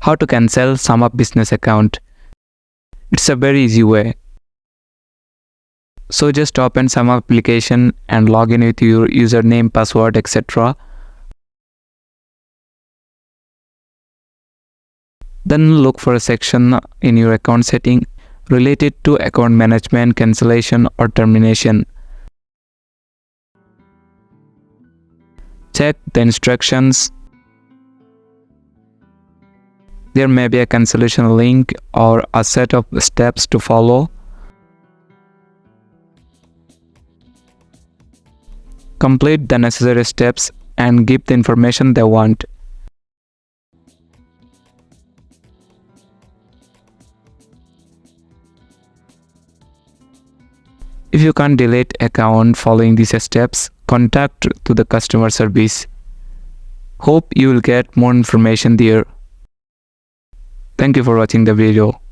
How to cancel SumUp Business Account. It's a very easy way. So just open SumUp application and log in with your username, password, etc. Then look for a section in your account setting related to account management, cancellation or termination. Check the instructions. There may be a cancellation link or a set of steps to follow. Complete the necessary steps and give the information they want. If you can't delete account following these steps, contact to the customer service. Hope you will get more information there. Thank you for watching the video.